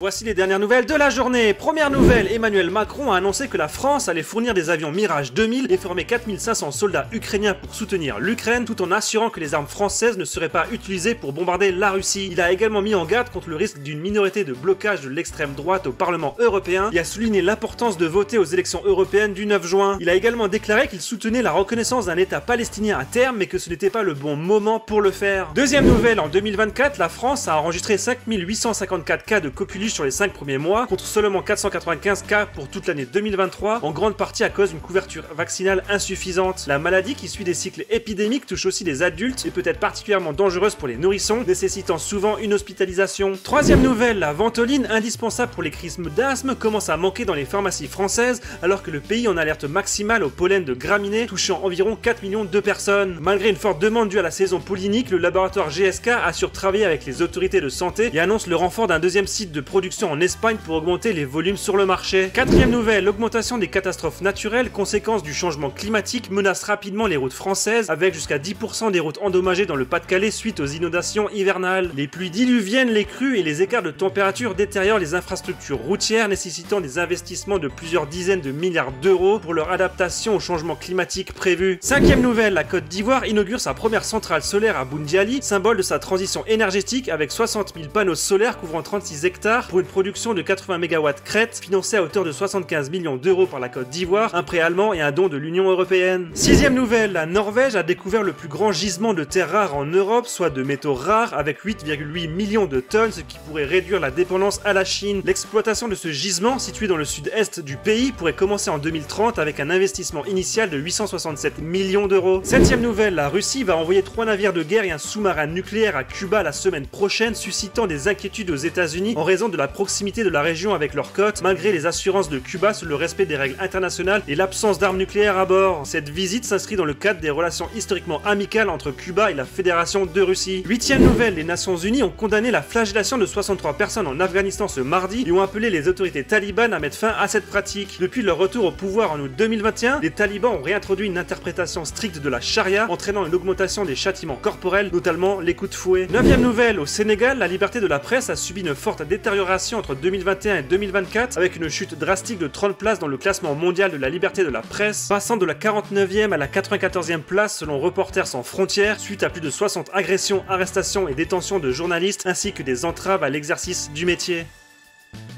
Voici les dernières nouvelles de la journée. Première nouvelle, Emmanuel Macron a annoncé que la France allait fournir des avions Mirage 2000 et former 4500 soldats ukrainiens pour soutenir l'Ukraine, tout en assurant que les armes françaises ne seraient pas utilisées pour bombarder la Russie. Il a également mis en garde contre le risque d'une minorité de blocage de l'extrême droite au Parlement européen et a souligné l'importance de voter aux élections européennes du 9 juin. Il a également déclaré qu'il soutenait la reconnaissance d'un État palestinien à terme, mais que ce n'était pas le bon moment pour le faire. Deuxième nouvelle, en 2024, la France a enregistré 5854 cas de coqueluche sur les 5 premiers mois, contre seulement 495 cas pour toute l'année 2023, en grande partie à cause d'une couverture vaccinale insuffisante. La maladie, qui suit des cycles épidémiques, touche aussi des adultes et peut être particulièrement dangereuse pour les nourrissons, nécessitant souvent une hospitalisation. Troisième nouvelle, la ventoline, indispensable pour les crises d'asthme, commence à manquer dans les pharmacies françaises, alors que le pays en alerte maximale au pollen de graminées, touchant environ 4 millions de personnes. Malgré une forte demande due à la saison pollinique, le laboratoire GSK assure travailler avec les autorités de santé et annonce le renfort d'un deuxième site de production en Espagne pour augmenter les volumes sur le marché. Quatrième nouvelle, l'augmentation des catastrophes naturelles, conséquence du changement climatique, menace rapidement les routes françaises, avec jusqu'à 10% des routes endommagées dans le Pas-de-Calais suite aux inondations hivernales. Les pluies diluviennes, les crues et les écarts de température détériorent les infrastructures routières, nécessitant des investissements de plusieurs dizaines de milliards d'euros pour leur adaptation au changement climatique prévu. Cinquième nouvelle, la Côte d'Ivoire inaugure sa première centrale solaire à Boundiali, symbole de sa transition énergétique, avec 60 000 panneaux solaires couvrant 36 hectares pour une production de 80 MW crête, financée à hauteur de 75 millions d'euros par la Côte d'Ivoire, un prêt allemand et un don de l'Union européenne. Sixième nouvelle, la Norvège a découvert le plus grand gisement de terres rares en Europe, soit de métaux rares, avec 8,8 millions de tonnes, ce qui pourrait réduire la dépendance à la Chine. L'exploitation de ce gisement, situé dans le sud-est du pays, pourrait commencer en 2030 avec un investissement initial de 867 millions d'euros. Septième nouvelle, la Russie va envoyer 3 navires de guerre et un sous-marin nucléaire à Cuba la semaine prochaine, suscitant des inquiétudes aux États-Unis en raison de la proximité de la région avec leurs côtes, malgré les assurances de Cuba sur le respect des règles internationales et l'absence d'armes nucléaires à bord. Cette visite s'inscrit dans le cadre des relations historiquement amicales entre Cuba et la Fédération de Russie. Huitième nouvelle, les Nations Unies ont condamné la flagellation de 63 personnes en Afghanistan ce mardi et ont appelé les autorités talibanes à mettre fin à cette pratique. Depuis leur retour au pouvoir en août 2021, les talibans ont réintroduit une interprétation stricte de la charia, entraînant une augmentation des châtiments corporels, notamment les coups de fouet. Neuvième nouvelle, au Sénégal, la liberté de la presse a subi une forte détérioration entre 2021 et 2024, avec une chute drastique de 30 places dans le classement mondial de la liberté de la presse, passant de la 49e à la 94e place selon Reporters sans frontières, suite à plus de 60 agressions, arrestations et détentions de journalistes, ainsi que des entraves à l'exercice du métier.